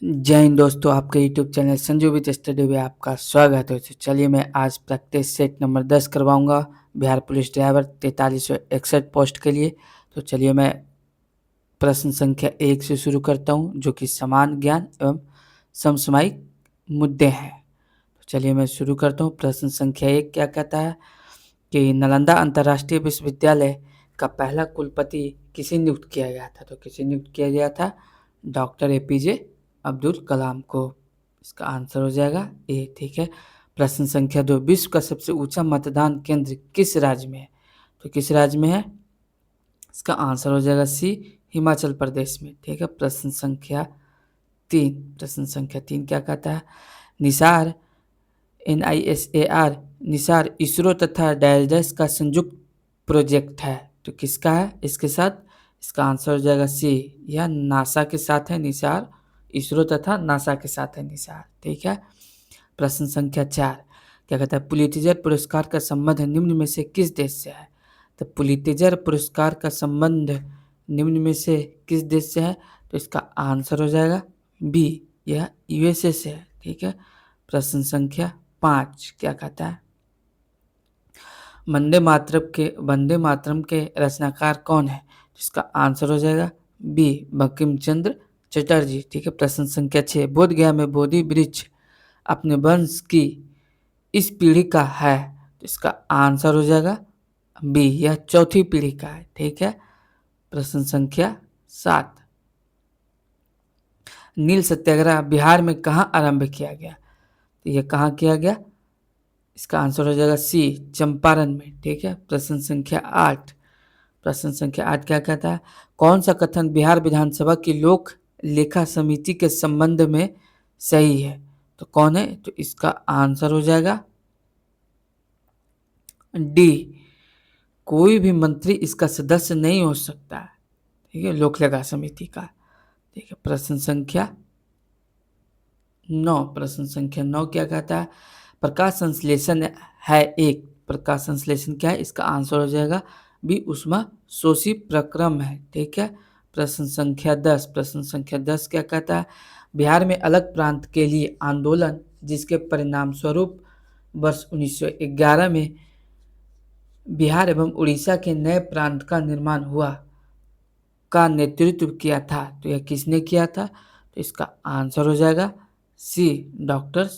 जय हिंद दोस्तों, आपके YouTube channel Sanju with study में आपका स्वागत है। तो चलिए मैं आज प्रैक्टिस सेट नंबर 10 करवाऊंगा बिहार पुलिस ड्राइवर 4361 पोस्ट के लिए। तो चलिए मैं प्रश्न संख्या 1 से शुरू करता हूं, जो कि समान ज्ञान एवं समसामयिक मुद्दे हैं। तो चलिए मैं शुरू करता हूँ। प्रश्न संख्या 1 क्या कहता है कि नालंदा अंतर्राष्ट्रीय विश्वविद्यालय का पहला कुलपति किसे नियुक्त किया गया था? तो किसे नियुक्त किया गया था? डॉक्टर APJ अब्दुल कलाम को। इसका आंसर हो जाएगा ए। ठीक है। प्रश्न संख्या 2, विश्व का सबसे ऊंचा मतदान केंद्र किस राज्य में है? तो किस राज्य में है? इसका आंसर हो जाएगा सी, हिमाचल प्रदेश में। ठीक है। प्रश्न संख्या 3 क्या कहता है? निसार NISAR निसार इसरो तथा डायडस का संयुक्त प्रोजेक्ट है। तो किसका है इसके साथ? इसका आंसर हो जाएगा सी, यह नासा के साथ है निसार। इसरो तथा नासा के साथ है निसार। ठीक है। प्रश्न संख्या 4 क्या कहता है? पुलित्जर पुरस्कार का संबंध निम्न में से किस देश से है? तो पुलित्जर पुरस्कार का संबंध निम्न में से किस देश से है? तो इसका आंसर हो जाएगा बी, यह USA से है। ठीक है। प्रश्न संख्या 5 क्या कहता है? वंदे मातरम के रचनाकार कौन है? जिसका आंसर हो जाएगा बी, बंकिम चंद्र चटर्जी। ठीक है। प्रश्न संख्या 6, बोध गया में बोधि वृक्ष अपने वंश की इस पीढ़ी का है। तो इसका आंसर हो जाएगा बी, यह चौथी पीढ़ी का है। ठीक है। प्रश्न संख्या 7, नील सत्याग्रह बिहार में कहाँ आरंभ किया गया? तो यह कहाँ किया गया? इसका आंसर हो जाएगा सी, चंपारण में। ठीक है। प्रश्न संख्या 8 क्या कहता है? कौन सा कथन बिहार विधानसभा की लोक लेखा समिति के संबंध में सही है? तो कौन है? तो इसका आंसर हो जाएगा डी, कोई भी मंत्री इसका सदस्य नहीं हो सकता है। ठीक है, लोक लेखा समिति का। ठीक है। प्रश्न संख्या 9 क्या कहता है? प्रकाश संश्लेषण है एक। प्रकाश संश्लेषण क्या है? इसका आंसर हो जाएगा बी, ऊष्मा शोषी प्रक्रम है। ठीक है। प्रश्न संख्या 10 क्या कहता है? बिहार में अलग प्रांत के लिए आंदोलन, जिसके परिणाम स्वरूप वर्ष 1911 में बिहार एवं उड़ीसा के नए प्रांत का निर्माण हुआ, का नेतृत्व किया था। तो यह किसने किया था? तो इसका आंसर हो जाएगा सी, डॉक्टर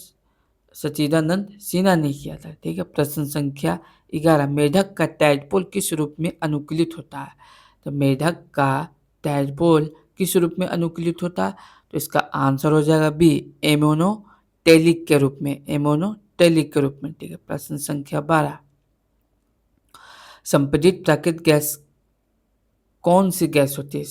सच्चिदानंद सिन्हा ने किया था। ठीक है। प्रश्न संख्या 11, मेढक का टैडपोल किस रूप में अनुकूलित होता है? तो मेढक का टैडपोल किस रूप में अनुकूलित होता है? तो इसका आंसर हो जाएगा बी, एमोनोटेलिक के रूप में। ठीक है। प्रश्न संख्या 12, संपीड़ित प्राकृतिक गैस कौन सी गैस होती है?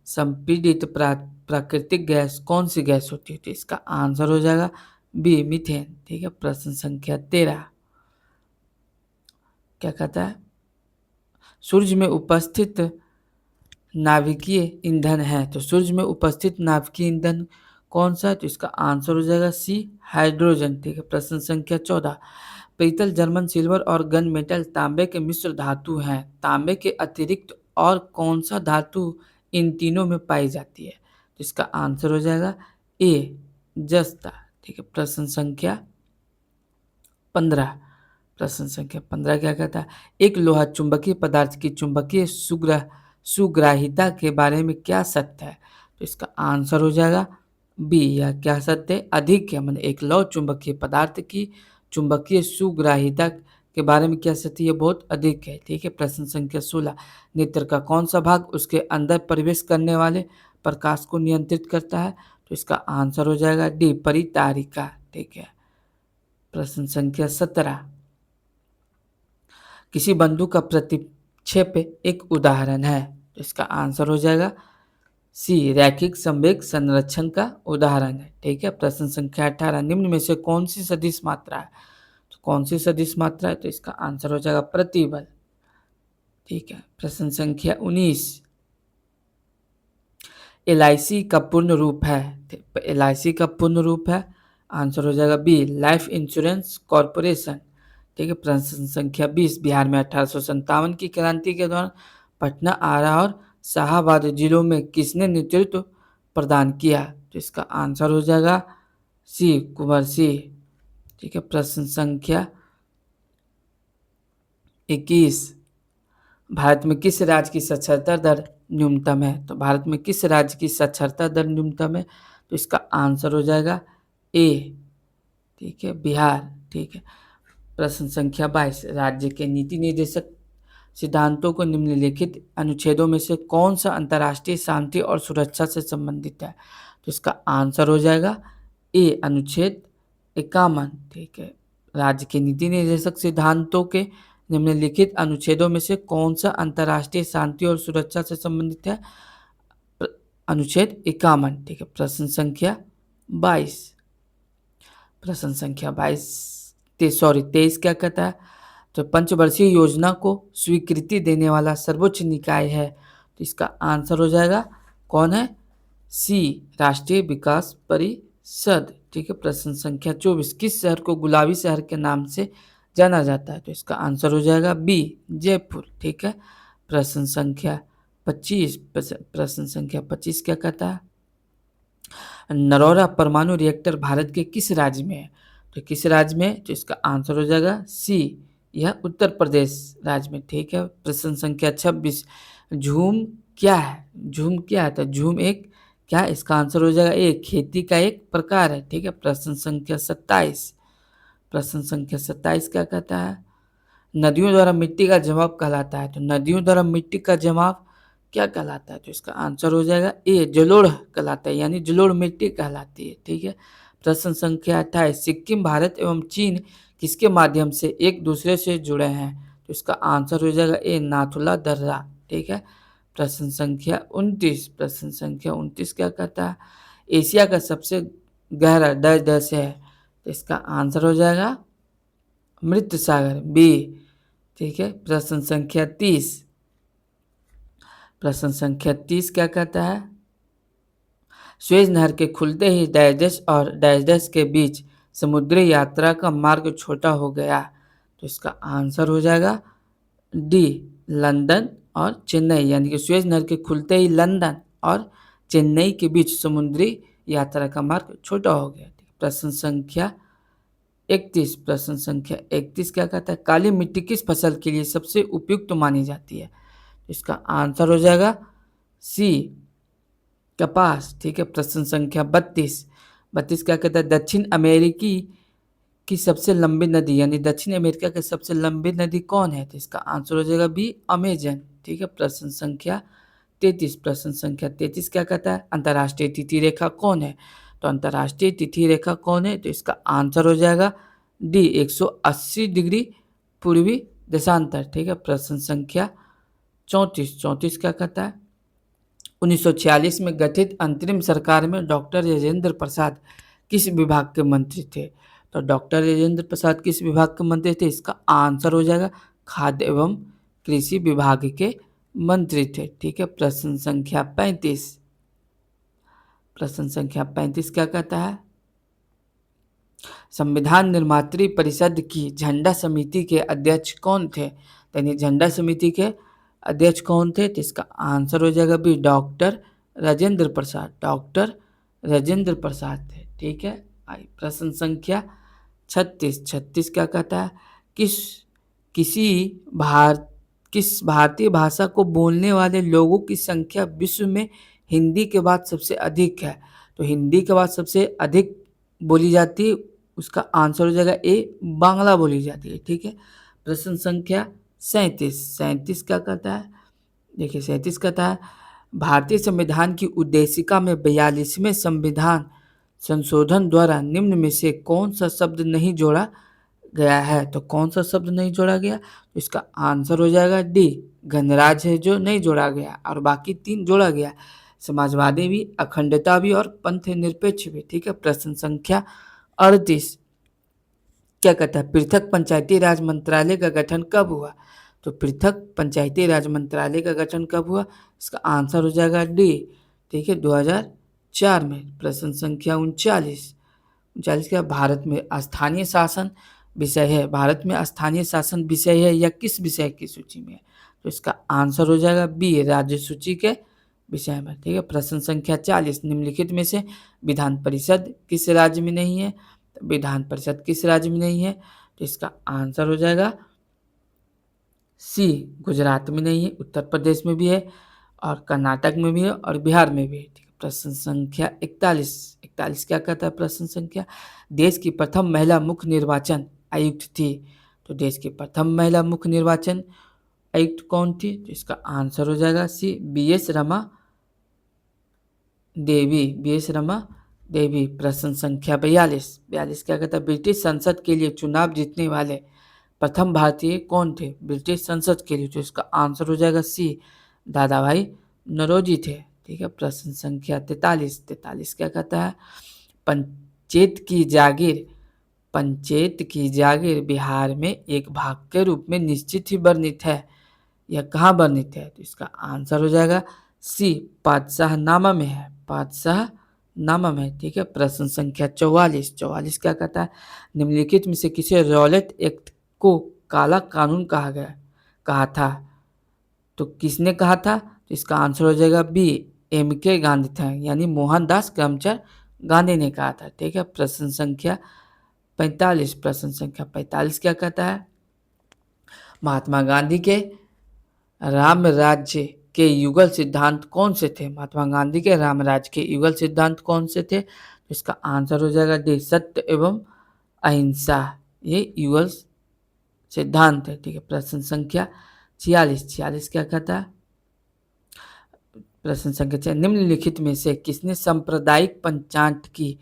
संपीड़ित प्राकृतिक गैस कौन सी गैस होती है? तो इसका आंसर हो जाएगा बी, मीथेन। ठीक है। प्रश्न संख्या 13 क्या कहता है? सूर्य में उपस्थित नाभिकीय ईंधन है। तो सूर्य में उपस्थित नाभिकीय ईंधन कौन सा है? तो इसका आंसर हो जाएगा सी, हाइड्रोजन। ठीक है। प्रश्न संख्या 14, पीतल, जर्मन सिल्वर और गन मेटल तांबे के मिश्र धातु हैं। तांबे के अतिरिक्त और कौन सा धातु इन तीनों में पाई जाती है? तो इसका आंसर हो जाएगा ए, जस्ता। ठीक है। प्रश्न संख्या 15 क्या कहता है? एक लोहा चुंबकीय पदार्थ की चुंबकीय सुग्राहिता के बारे में क्या सत्य है? तो इसका आंसर हो जाएगा बी, यह क्या सत्य है? अधिक है। मतलब एक लौह चुंबकीय पदार्थ की चुंबकीय सुग्राहिता के बारे में क्या सत्य है? बहुत अधिक है। ठीक है। प्रश्न संख्या 16, नेत्र का कौन सा भाग उसके अंदर प्रवेश करने वाले प्रकाश को नियंत्रित करता है? तो इसका आंसर हो जाएगा डी, परितारिका। ठीक है। प्रश्न संख्या 17, किसी बंदूक का प्रतिक्षेप एक उदाहरण है। तो इसका आंसर हो जाएगा सी, रैखिक संवेग संरक्षण का उदाहरण है। ठीक है। प्रश्न संख्या 18, निम्न में से कौन सी सदिश मात्रा है? तो कौन सी सदिश मात्रा है? तो इसका आंसर हो जाएगा प्रतिबल। ठीक है। प्रश्न संख्या 19, LIC का पूर्ण रूप है। LIC का पूर्ण रूप है, आंसर हो जाएगा बी, लाइफ इंश्योरेंस कॉरपोरेशन। ठीक है। प्रश्न संख्या 20, बिहार में 1857 की क्रांति के दौरान पटना, आरा और शाहाबाद जिलों में किसने नेतृत्व प्रदान किया? तो इसका आंसर हो जाएगा सी, कुंवर सिंह। ठीक है, प्रश्न संख्या 21, भारत में किस राज्य की साक्षरता दर न्यूनतम है? तो भारत में किस राज्य की साक्षरता दर न्यूनतम है? तो इसका आंसर हो जाएगा ए, ठीक है, बिहार। ठीक है, प्रश्न संख्या 22, राज्य के नीति निर्देशक सिद्धांतों को निम्नलिखित अनुच्छेदों में से कौन सा अंतर्राष्ट्रीय शांति और सुरक्षा से संबंधित है? तो इसका आंसर हो जाएगा ए, अनुच्छेद 51। ठीक है, राज्य के नीति निर्देशक सिद्धांतों के निम्नलिखित अनुच्छेदों में से कौन सा अंतर्राष्ट्रीय शांति और सुरक्षा से संबंधित है? अनुच्छेद 51। ठीक है, प्रश्न संख्या 22, प्रश्न संख्या 23 क्या कहता है? तो पंचवर्षीय योजना को स्वीकृति देने वाला सर्वोच्च निकाय है। तो इसका आंसर हो जाएगा कौन है? सी, राष्ट्रीय विकास परिषद। ठीक है, प्रश्न संख्या 24, किस शहर को गुलाबी शहर के नाम से जाना जाता है? तो इसका आंसर हो जाएगा बी, जयपुर। ठीक है, प्रश्न संख्या 25, प्रश्न संख्या 25 क्या कहता है? नरौरा परमाणु रिएक्टर भारत के किस राज्य में है? तो किस राज्य में? तो इसका आंसर हो जाएगा सी, यह उत्तर प्रदेश राज्य में। ठीक है, प्रश्न संख्या 26, झूम क्या है? झूम क्या है? तो झूम एक क्या है? इसका आंसर हो जाएगा ए, खेती का एक प्रकार है। ठीक है, प्रश्न संख्या 27, प्रश्न संख्या 27 क्या कहता है? नदियों द्वारा मिट्टी का जमाव कहलाता है। तो नदियों द्वारा मिट्टी का जमाव क्या कहलाता है? तो इसका आंसर हो जाएगा ए, जलोढ़ कहलाता है, यानी जलोढ़ मिट्टी कहलाती है। ठीक है, प्रश्न संख्या 28, सिक्किम भारत एवं चीन किसके माध्यम से एक दूसरे से जुड़े हैं? तो इसका आंसर हो जाएगा ए, नाथुला दर्रा। ठीक है, प्रश्न संख्या 29, प्रश्न संख्या 29 क्या कहता है? एशिया का सबसे गहरा डैश डैश है। तो इसका आंसर हो जाएगा मृत सागर, बी। ठीक है, प्रश्न संख्या 30, प्रश्न संख्या 30 क्या कहता है? सुएज नहर के खुलते ही डैश डैश और डैश डैश के बीच समुद्री यात्रा का मार्ग छोटा हो गया। तो इसका आंसर हो जाएगा डी, लंदन और चेन्नई, यानी कि सुएज नहर के खुलते ही लंदन और चेन्नई के बीच समुद्री यात्रा का मार्ग छोटा हो गया। प्रश्न संख्या 31, प्रश्न संख्या 31 क्या कहता है? काली मिट्टी किस फसल के लिए सबसे उपयुक्त मानी जाती है? इसका आंसर हो जाएगा सी, कपास। ठीक है, प्रश्न संख्या 32, 32 क्या कहता है? दक्षिण अमेरिकी की सबसे लंबी नदी, यानी दक्षिण अमेरिका की सबसे लंबी नदी कौन है? तो इसका आंसर हो जाएगा बी, अमेजन। ठीक है, प्रश्न संख्या 33, प्रश्न संख्या 33 क्या कहता है? अंतर्राष्ट्रीय तिथि रेखा कौन है? तो अंतर्राष्ट्रीय तिथि रेखा कौन है? तो इसका आंसर हो जाएगा डी, 180 डिग्री पूर्वी देशांतर। ठीक है, प्रश्न संख्या 34, 34 क्या कहता है? 1946 में गठित अंतरिम सरकार में डॉक्टर राजेंद्र प्रसाद किस विभाग के मंत्री थे? तो डॉक्टर राजेंद्र प्रसाद किस विभाग के मंत्री थे? इसका आंसर हो जाएगा खाद्य एवं कृषि विभाग के मंत्री थे। ठीक है, प्रश्न संख्या 35, प्रश्न संख्या 35 क्या कहता है? संविधान निर्मात्री परिषद की झंडा समिति के अध्यक्ष कौन थे? यानी झंडा समिति के अध्यक्ष कौन थे? तो इसका आंसर हो जाएगा B, doctor Rajendra Prasad, doctor Rajendra Prasad थे। ठीक है, प्रश्न संख्या 36, 36 क्या कहता है? किस भारतीय भाषा को बोलने वाले लोगों की संख्या विश्व में हिंदी के बाद सबसे अधिक है? तो हिंदी के बाद सबसे अधिक बोली जाती है, उसका आंसर हो जाएगा ए, बांग्ला बोली जाती है। ठीक है, प्रश्न संख्या 37, 37 क्या कहता है? देखिए 37 कहता है, भारतीय संविधान की उद्देशिका में 42वें संविधान संशोधन द्वारा निम्न में से कौन सा शब्द नहीं जोड़ा गया है? तो कौन सा शब्द नहीं जोड़ा गया? तो इसका आंसर हो जाएगा डी, गणराज्य है जो नहीं जोड़ा गया, और बाकी 3 जोड़ा गया, समाजवादी भी, अखंडता भी और पंथ निरपेक्ष भी। ठीक है, प्रश्न संख्या 38 क्या कहता है? पृथक पंचायती राज मंत्रालय का गठन कब हुआ? तो पृथक पंचायती राज मंत्रालय का गठन कब हुआ? इसका आंसर हो जाएगा डी। ठीक है, 2004 में। प्रश्न संख्या 39, 39 क्या? भारत में स्थानीय शासन विषय है, भारत में स्थानीय शासन विषय है या किस विषय की सूची में है? तो इसका आंसर हो जाएगा बी, राज्य सूची के विषय में, ठीक है। प्रश्न संख्या 40, निम्नलिखित में से विधान परिषद किस राज्य में नहीं है? तो विधान परिषद किस राज्य में नहीं है? तो इसका आंसर हो जाएगा सी, गुजरात में नहीं है, उत्तर प्रदेश में भी है और कर्नाटक में भी है और बिहार में भी है, ठीक है। प्रश्न संख्या 41, 41 क्या कहता है प्रश्न संख्या? देश की प्रथम महिला मुख्य निर्वाचन आयुक्त थी, तो देश की प्रथम महिला मुख्य निर्वाचन आयुक्त कौन थी? तो इसका आंसर हो जाएगा सी, BS रमा देवी, BS रमा देवी। प्रश्न संख्या 42, 42 क्या कहता है? ब्रिटिश संसद के लिए चुनाव जीतने वाले प्रथम भारतीय कौन थे ब्रिटिश संसद के लिए? तो इसका आंसर हो जाएगा सी, दादा भाई नौरोजी थे, ठीक है। प्रश्न संख्या 43, 43 क्या कहता है? पंचायत की जागीर, पंचायत की जागीर बिहार में एक भाग के रूप में निश्चित ही वर्णित है, यह कहाँ वर्णित है? तो इसका आंसर हो जाएगा सी, पातशाहनामा में है, पातशाहनामा में, ठीक है। प्रश्न संख्या 44, 44 क्या कहता है? निम्नलिखित में से किसे रॉलेट एक्ट को काला कानून कहा था? तो किसने कहा था? तो इसका आंसर हो जाएगा बी, MK गांधी था, यानी मोहनदास करमचंद गांधी ने कहा था, ठीक है। प्रश्न संख्या 45, प्रश्न संख्या 45 क्या कहता है? महात्मा गांधी के राम राज्य के युगल सिद्धांत कौन से थे? महात्मा गांधी के राम राज्य के युगल सिद्धांत कौन से थे? तो इसका आंसर हो जाएगा डी, सत्य एवं अहिंसा, ये युगल सिद्धांत है, ठीक है। प्रश्न संख्या 46, 46 क्या कहता है? प्रश्न संख्या 6, निम्नलिखित में से किसने सांप्रदायिक पंचायत की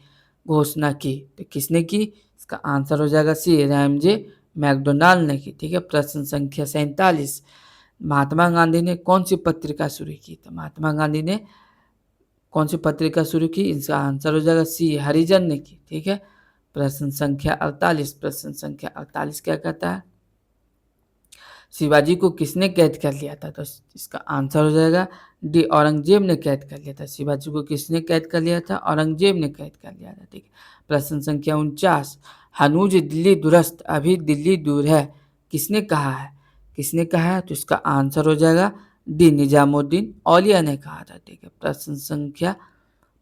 घोषणा की? तो किसने की? इसका आंसर हो जाएगा सी, रैमजे मैकडोनाल्ड ने की, ठीक है। प्रश्न संख्या 47, महात्मा गांधी ने कौन सी पत्रिका शुरू की? तो महात्मा गांधी ने कौन सी पत्रिका शुरू की? इसका आंसर हो जाएगा सी, हरिजन ने की, ठीक है। प्रश्न संख्या 48, प्रश्न संख्या 48 क्या कहता है? शिवाजी को किसने कैद कर लिया था? तो इसका आंसर हो जाएगा डी, औरंगजेब ने कैद कर लिया था। शिवाजी को किसने कैद कर लिया था? औरंगजेब ने कैद कर लिया था, ठीक है। प्रश्न संख्या 49, हनूज दिल्ली दुरस्त अभी दिल्ली दूर है, किसने कहा है? किसने कहा है? तो इसका आंसर हो जाएगा डी, निजामुद्दीन औलिया ने कहा था, ठीक है। प्रश्न संख्या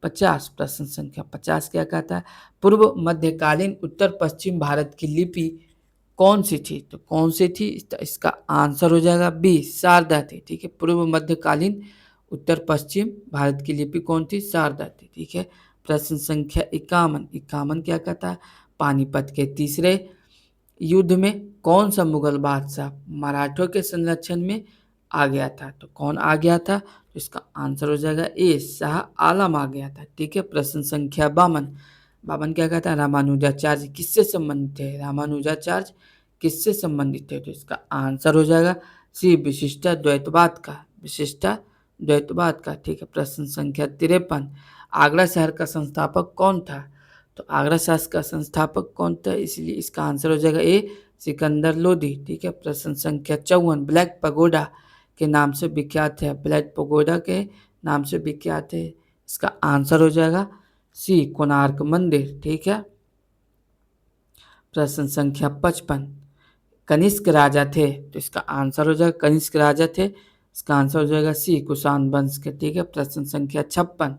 50, प्रश्न संख्या 50 क्या कहता है? पूर्व मध्यकालीन उत्तर पश्चिम भारत की लिपि कौन सी थी? तो कौन सी थी? इसका आंसर हो जाएगा बी, शारदा थी, ठीक है। पूर्व मध्यकालीन उत्तर पश्चिम भारत की लिपि कौन थी? शारदा थी, ठीक है। प्रश्न संख्या 51, 51 क्या कहता है? पानीपत के तीसरे युद्ध में कौन सा मुगल बादशाह मराठों के संरक्षण में आ गया था? तो कौन आ गया था? तो इसका आंसर हो जाएगा ए, शाह आलम आ गया था, ठीक है। प्रश्न संख्या 52, 52 क्या कहता है? रामानुजाचार्य किससे संबंधित है? रामानुजाचार्य किससे संबंधित है? तो इसका आंसर हो जाएगा सी, विशिष्टा द्वैतवाद का, विशिष्टा द्वैतवाद का, ठीक है। प्रश्न संख्या 53, आगरा शहर का संस्थापक कौन था? तो आगरा शहर का संस्थापक कौन था? इसलिए इसका आंसर हो जाएगा ए, सिकंदर लोधी, ठीक है। प्रश्न संख्या 54, ब्लैक पगोडा के नाम से विख्यात है, ब्लैक पगोडा के नाम से विख्यात है, इसका आंसर हो जाएगा सी, कोणार्क मंदिर, ठीक है। प्रश्न संख्या 55, कनिष्क राजा थे, तो इसका आंसर हो जाएगा कनिष्क राजा थे, इसका आंसर हो जाएगा सी, कुषाण वंश के, ठीक है। प्रश्न संख्या 56,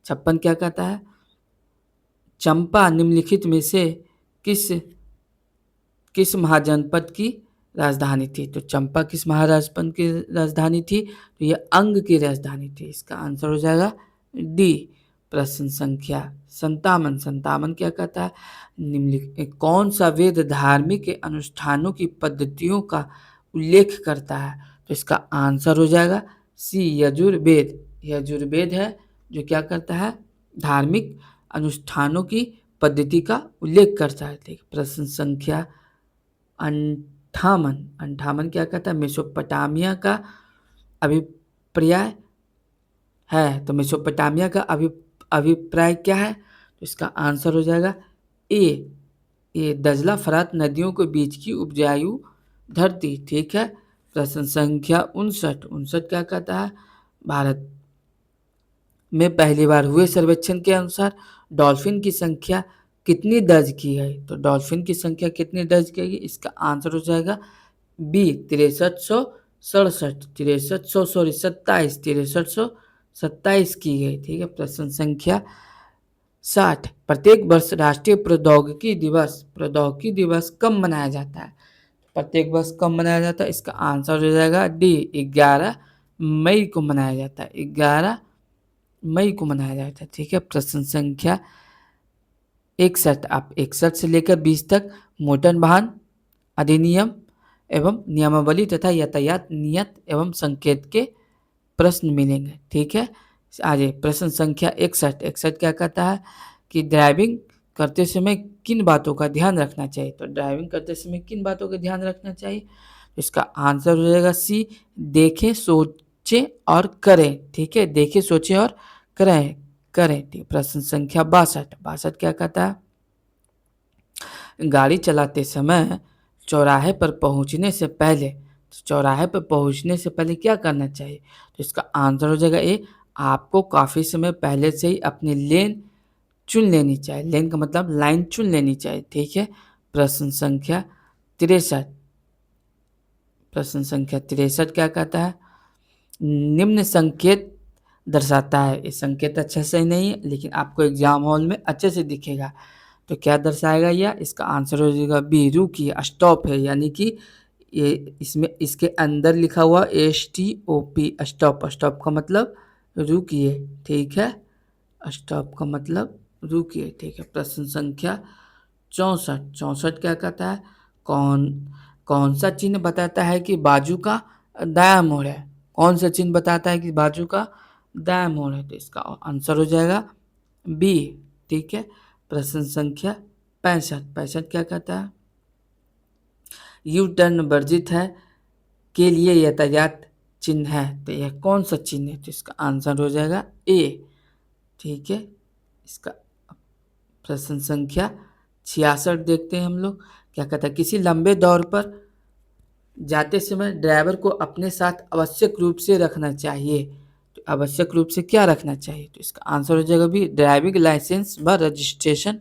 56 क्या कहता है? चंपा निम्नलिखित में से किस किस महाजनपद की राजधानी थी? तो चंपा किस महाराजपद की राजधानी थी? तो यह अंग की राजधानी थी, इसका आंसर हो जाएगा डी। प्रश्न संख्या 57, 57 क्या कहता है? निम्नलिखित कौन सा वेद धार्मिक अनुष्ठानों की पद्धतियों का उल्लेख करता है? तो इसका आंसर हो जाएगा सी, यजुर्वेद, यजुर्वेद है जो क्या करता है? धार्मिक अनुष्ठानों की पद्धति का उल्लेख करता है, ठीक। प्रश्न संख्या 58, 58 क्या कहता है? मेसोपोटामिया का अभिप्राय है, तो मेसोपोटामिया का अभिप्राय क्या है? तो इसका आंसर हो जाएगा ए, दजला फरात नदियों के बीच की उपजाऊ धरती, ठीक है। प्रश्न संख्या 59, 59 क्या कहता है? भारत में पहली बार हुए सर्वेक्षण के अनुसार डॉल्फिन की संख्या कितनी दर्ज की है? तो डॉल्फिन की संख्या कितनी दर्ज की गई? इसका आंसर हो जाएगा बी, 6367, 6300 सॉरी 27, 6300 27 की गई। ठीक है, प्रश्न संख्या 60, प्रत्येक वर्ष राष्ट्रीय प्रौद्योगिकी दिवस कब मनाया जाता है? प्रत्येक वर्ष कब मनाया जाता है? इसका आंसर हो जाएगा डी, 11 मई को मनाया जाता है। 11 मई को मनाया जाता है। ठीक है, प्रश्न संख्या 61, आप 61 से लेकर 20 तक मोटर वाहन अधिनियम एवं नियमावली तथा यातायात नियत एवं संकेत के प्रश्न मिलेंगे। ठीक है, आगे प्रश्न संख्या 61। 61 क्या कहता है कि ड्राइविंग करते समय किन बातों का ध्यान रखना चाहिए? तो ड्राइविंग करते समय किन बातों का ध्यान रखना चाहिए? इसका आंसर हो जाएगा सी, देखें, सोचें और करें। ठीक है, देखें, सोचें और करें। ठीक, प्रश्न संख्या 62। 62 क्या कहता है? गाड़ी चलाते समय चौराहे पर पहुंचने से पहले क्या करना चाहिए? तो इसका आंसर हो जाएगा ए, आपको काफ़ी समय पहले से ही अपनी लेन चुन लेनी चाहिए। लेन का मतलब लाइन चुन लेनी चाहिए। ठीक है, प्रश्न संख्या 63। प्रश्न संख्या 63 क्या कहता है? निम्न संकेत दर्शाता है। ये संकेत अच्छा से नहीं है, लेकिन आपको एग्जाम हॉल में अच्छे से दिखेगा। तो क्या दर्शाएगा यह? इसका आंसर हो जाएगा बी, रुकिए, स्टॉप है, यानी कि ये इसके अंदर लिखा हुआ STOP, स्टॉप। स्टॉप का मतलब रुकिए। ठीक है, स्टॉप का मतलब रुकिए। ठीक है, प्रश्न संख्या 64। 64 क्या कहता है? कौन सा चिन्ह बताता है कि बाजू का दायां मोड़ है? कौन सा चिन्ह बताता है कि बाजू का दायां मोड़ है? तो इसका आंसर हो जाएगा बी। ठीक है, प्रश्न संख्या 65। 65 क्या कहता है? यू टर्न वर्जित है के लिए यातायात चिन्ह है। तो यह कौन सा चिन्ह है? तो इसका आंसर हो जाएगा ए। ठीक है, इसका प्रश्न संख्या 66 देखते हैं हम लोग। क्या कहता है? किसी लंबे दौर पर जाते समय ड्राइवर को अपने साथ आवश्यक रूप से रखना चाहिए। तो आवश्यक रूप से क्या रखना चाहिए? तो इसका आंसर हो जाएगा भी, ड्राइविंग लाइसेंस व रजिस्ट्रेशन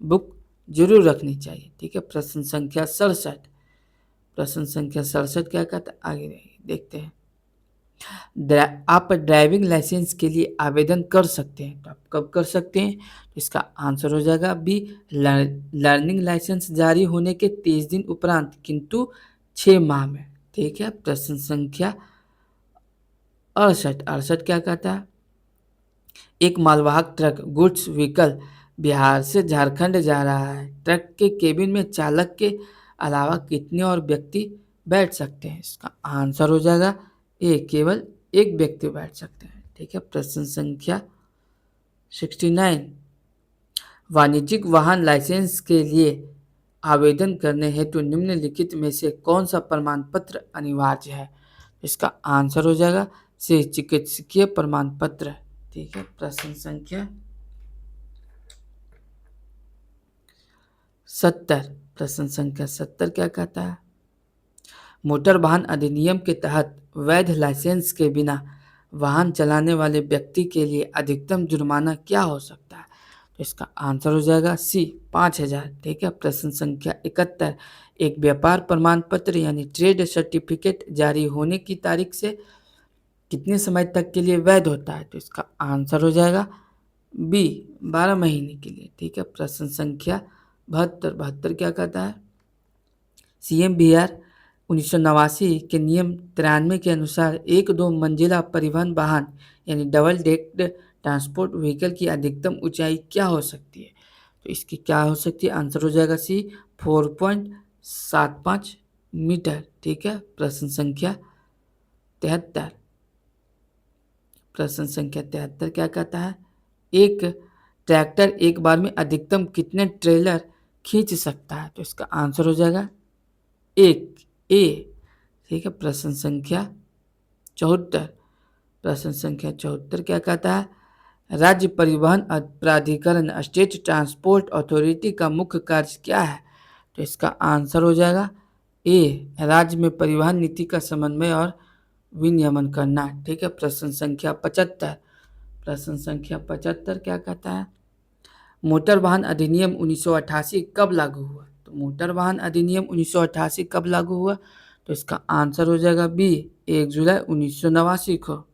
बुक जरूर रखनी चाहिए। ठीक है, प्रश्न संख्या 67। प्रश्न संख्या 67 क्या कहता है? आगे देखते हैं। आप ड्राइविंग लाइसेंस के लिए आवेदन कर सकते हैं। तो आप कब कर सकते हैं? तो इसका आंसर हो जाएगा बी, लर्निंग लाइसेंस जारी होने के 30 दिन उपरांत, किंतु 6 माह में। ठीक है, प्रश्न संख्या 68। 68 क्या कहता है? एक मालवाहक ट्रक गुड्स व्हीकल बिहार से झारखंड जा रहा है। ट्रक के केबिन में चालक के अलावा कितने और व्यक्ति बैठ सकते हैं? इसका आंसर हो जाएगा ए, केवल एक व्यक्ति बैठ सकते हैं। ठीक है, प्रश्न संख्या 69। वाणिज्यिक वाहन लाइसेंस के लिए आवेदन करने हेतु निम्नलिखित में से कौन सा प्रमाण पत्र अनिवार्य है? इसका आंसर हो जाएगा सी, चिकित्सकीय प्रमाण पत्र। ठीक है, प्रश्न संख्या 70। प्रश्न संख्या 70 क्या कहता है? मोटर वाहन अधिनियम के तहत वैध लाइसेंस के बिना वाहन चलाने वाले व्यक्ति के लिए अधिकतम जुर्माना क्या हो सकता है? तो इसका आंसर हो जाएगा सी, 5,000। ठीक है, प्रश्न संख्या 71। एक व्यापार प्रमाण पत्र यानी ट्रेड सर्टिफिकेट जारी होने की तारीख से कितने समय तक के लिए वैध होता है? तो इसका आंसर हो जाएगा बी, 12 महीने के लिए। ठीक है, प्रश्न संख्या 72। 72 क्या कहता है? CM BR 1989 के नियम 93 के अनुसार एक दो मंजिला परिवहन वाहन यानी डबल डेक्ड ट्रांसपोर्ट व्हीकल की अधिकतम ऊंचाई क्या हो सकती है? तो इसकी क्या हो सकती है? आंसर हो जाएगा सी, 4.75 मीटर। ठीक है, प्रश्न संख्या 73। प्रश्न संख्या 73 क्या कहता है? एक ट्रैक्टर एक बार में अधिकतम कितने ट्रेलर खींच सकता है? तो इसका आंसर हो जाएगा एक, ए। ठीक है, प्रश्न संख्या 74। प्रश्न संख्या 74 क्या कहता है? राज्य परिवहन प्राधिकरण स्टेट ट्रांसपोर्ट अथॉरिटी का मुख्य कार्य क्या है? तो इसका आंसर हो जाएगा ए, राज्य में परिवहन नीति का समन्वय और विनियमन करना। ठीक है, प्रश्न संख्या 75। प्रश्न संख्या 75 क्या कहता है? मोटर वाहन अधिनियम 1988 कब लागू हुआ? तो मोटर वाहन अधिनियम 1988 कब लागू हुआ? तो इसका आंसर हो जाएगा बी, 1 जुलाई 1989 को।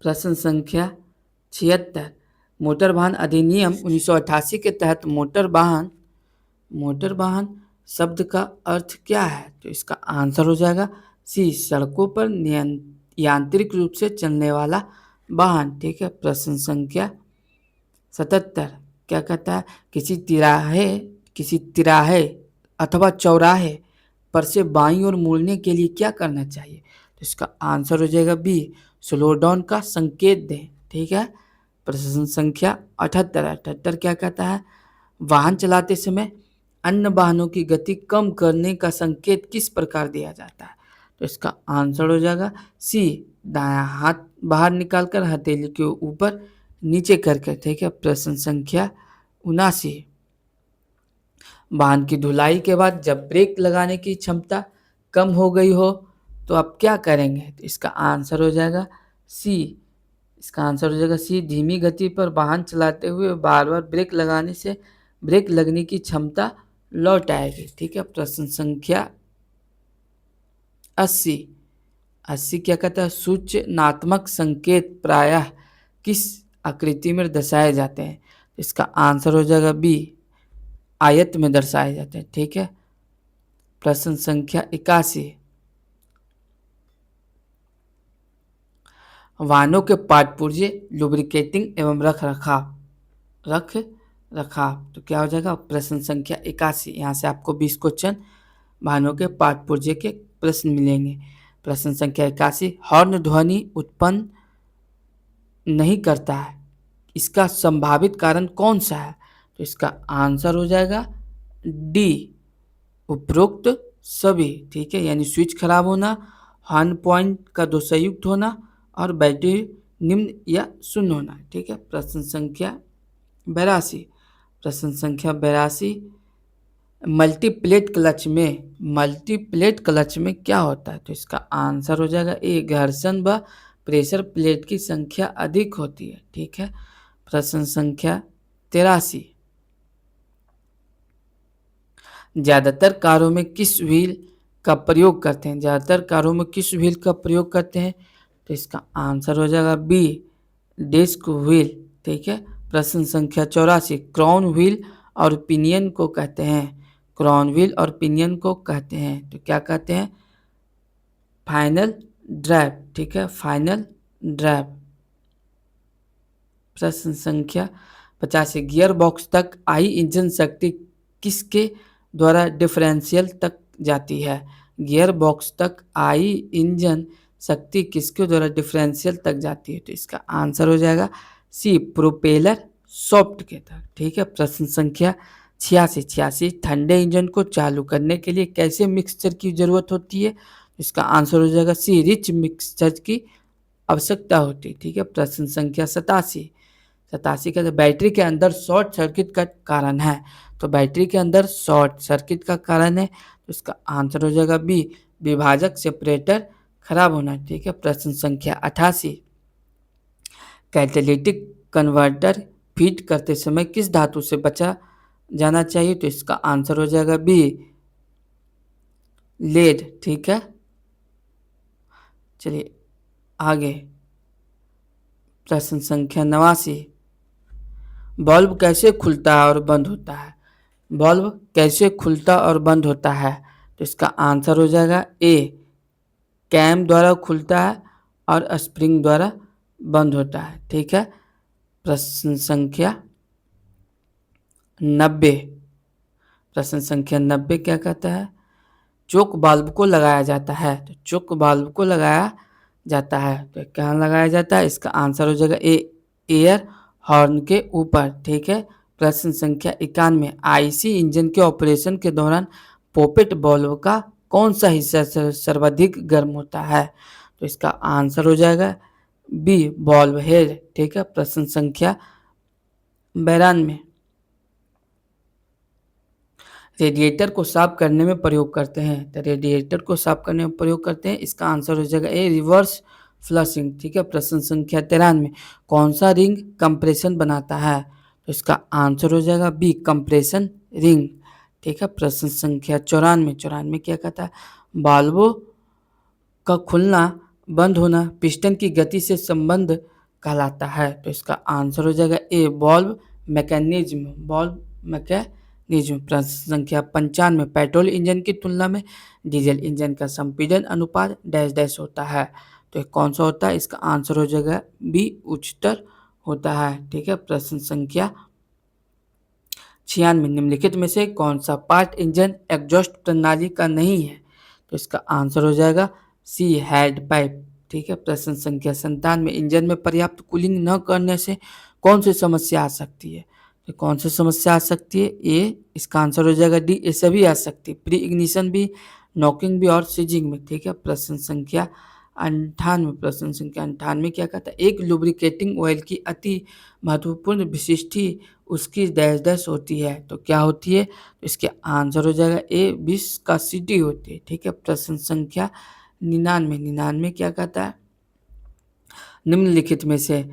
प्रश्न संख्या 76, मोटर वाहन अधिनियम 1988 के तहत मोटर वाहन शब्द का अर्थ क्या है? तो इसका आंसर हो जाएगा सी, सड़कों पर यांत्रिक रूप से चलने वाला वाहन। ठीक है। प्रश्न संख्या 77 क्या कहता है? किसी तिराहे अथवा चौराहे पर से बाईं ओर मुड़ने के लिए क्या करना चाहिए? तो इसका आंसर हो जाएगा बी, स्लो डाउन का संकेत दें। ठीक है। प्रश्न संख्या 78 क्या कहता है? वाहन चलाते समय अन्य वाहनों की गति कम करने का संकेत किस प्रकार दिया जाता है? तो इसका आंसर हो जाएगा सी, दायां हाथ बाहर निकालकर हथेली के ऊपर नीचे करके। ठीक है। प्रश्न संख्या 79, वाहन की धुलाई के बाद जब ब्रेक लगाने की क्षमता कम हो गई हो तो आप क्या करेंगे? तो इसका आंसर हो जाएगा सी, धीमी गति पर वाहन चलाते हुए बार बार ब्रेक लगाने से ब्रेक लगने की क्षमता लौट आएगी। ठीक है। प्रश्न संख्या 80 क्या कहता है? सूचनात्मक संकेत प्रायः किस आकृति में दर्शाए जाते हैं? इसका आंसर हो जाएगा बी, आयत में दर्शाए जाते हैं। ठीक है। प्रश्न संख्या 81, वाहनों के पार्ट पुर्जे लुब्रिकेटिंग एवं रख रखाव तो क्या हो जाएगा? प्रश्न संख्या 81। यहाँ से आपको 20 क्वेश्चन वाहनों के पार्ट पुर्जे के प्रश्न मिलेंगे। प्रश्न संख्या 81, हॉर्न ध्वनि उत्पन्न नहीं करता है, इसका संभावित कारण कौन सा है? तो इसका आंसर हो जाएगा डी, उपरोक्त सभी। ठीक है। यानी स्विच खराब होना, हॉर्न पॉइंट का दोषयुक्त होना और बैटरी निम्न या शून्य होना। ठीक है। प्रश्न संख्या 82, मल्टीप्लेट क्लच में क्या होता है? तो इसका आंसर हो जाएगा ए, घर्षण व प्रेशर प्लेट की संख्या अधिक होती है। ठीक है। प्रश्न संख्या 83, ज्यादातर कारों में किस व्हील का प्रयोग करते हैं? तो इसका आंसर हो जाएगा बी, डिस्क व्हील। ठीक है। प्रश्न संख्या 84, क्राउन व्हील और पिनियन को कहते हैं तो क्या कहते हैं? Final drive. ठीक है। Final drive. प्रश्न संख्या 85, गियर बॉक्स तक आई इंजन शक्ति किसके द्वारा डिफरेंशियल तक जाती है? गियर बॉक्स तक आई इंजन शक्ति किसके द्वारा डिफरेंशियल तक जाती है? तो इसका आंसर हो जाएगा सी, प्रोपेलर सॉफ्ट के तक। ठीक है। प्रश्न संख्या 86, ठंडे इंजन को चालू करने के लिए कैसे मिक्सचर की जरूरत होती है? इसका आंसर हो जाएगा सी, रिच मिक्सचर की आवश्यकता होती है। ठीक है। प्रश्न संख्या 87 का बैटरी के अंदर शॉर्ट सर्किट का कारण है। तो बैटरी के अंदर शॉर्ट सर्किट का कारण है तो इसका आंसर हो जाएगा बी, विभाजक सेपरेटर खराब होना। ठीक है। प्रश्न संख्या 88, कैटालिटिक कन्वर्टर फीड करते समय किस धातु से बचा जाना चाहिए? तो इसका आंसर हो जाएगा बी, लेड। ठीक है। चलिए आगे। प्रश्न संख्या 89, बल्ब कैसे खुलता और बंद होता है? तो इसका आंसर हो जाएगा ए, कैम द्वारा खुलता है और स्प्रिंग द्वारा बंद होता है। ठीक है। प्रश्न संख्या 90, क्या कहता है? चोक वाल्व को लगाया जाता है। तो चोक वाल्व को लगाया जाता है तो कहाँ लगाया जाता है? इसका आंसर हो जाएगा ए, एयर हॉर्न के ऊपर। ठीक है। प्रश्न संख्या 91, आईसी इंजन के ऑपरेशन के दौरान पॉपेट वाल्व का कौन सा हिस्सा सर्वाधिक गर्म होता है? तो इसका आंसर हो जाएगा बी, वाल्व हेड। ठीक है। प्रश्न संख्या 92, रेडिएटर को साफ करने में प्रयोग करते हैं। इसका आंसर हो जाएगा ए, रिवर्स फ्लशिंग। ठीक है। प्रश्न संख्या 93, कौन सा रिंग कंप्रेशन बनाता है? तो इसका आंसर हो जाएगा बी, कंप्रेशन रिंग। ठीक है। प्रश्न संख्या 94 क्या कहता है? वाल्वों का खुलना बंद होना पिस्टन की गति से संबंध कहलाता है। तो इसका आंसर हो जाएगा ए बॉल्व मैकेनिज्म। Valve mechanism. प्रश्न संख्या 95 पेट्रोल इंजन की तुलना में डीजल इंजन का संपीड़न अनुपात डैश डैश होता है। तो कौन सा होता है? इसका आंसर हो जाएगा बी उच्चतर होता है। ठीक है। प्रश्न संख्या 96 निम्नलिखित में से कौन सा पार्ट इंजन एग्जॉस्ट प्रणाली का नहीं है? तो इसका आंसर हो जाएगा सी हेड पाइप। ठीक है। प्रश्न संख्या 97 इंजन में पर्याप्त कूलिंग न करने से कौन सी समस्या आ सकती है? तो कौन सी समस्या आ सकती है? ए, इसका आंसर हो जाएगा डी, ये सभी आ सकती है। प्री इग्निशन भी, नॉकिंग भी और सीजिंग में। ठीक है। प्रश्न संख्या 98 क्या कहता है? एक लुब्रिकेटिंग ऑयल की अति महत्वपूर्ण विशिष्टि उसकी डैश डैश होती है। तो क्या होती है? तो इसके आंसर हो जाएगा ए विस्कोसिटी होती है। ठीक है। प्रश्न संख्या 99 क्या कहता है? निम्नलिखित में से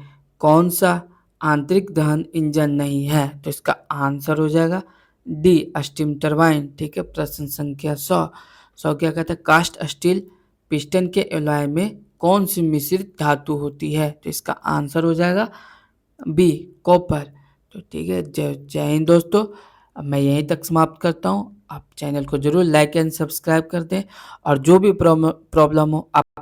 कौन सा आंतरिक दहन इंजन नहीं है? तो इसका आंसर हो जाएगा डी स्टीम टरबाइन। ठीक है। प्रश्न संख्या 100 क्या कहता है? कास्ट स्टील पिस्टन के एलॉय में कौन सी मिश्रित धातु होती है? तो इसका आंसर हो जाएगा बी कॉपर। तो ठीक है। जय हिंद दोस्तों। अब मैं यहीं तक समाप्त करता हूँ। आप चैनल को जरूर लाइक एंड सब्सक्राइब कर दें और जो भी प्रॉब्लम हो आप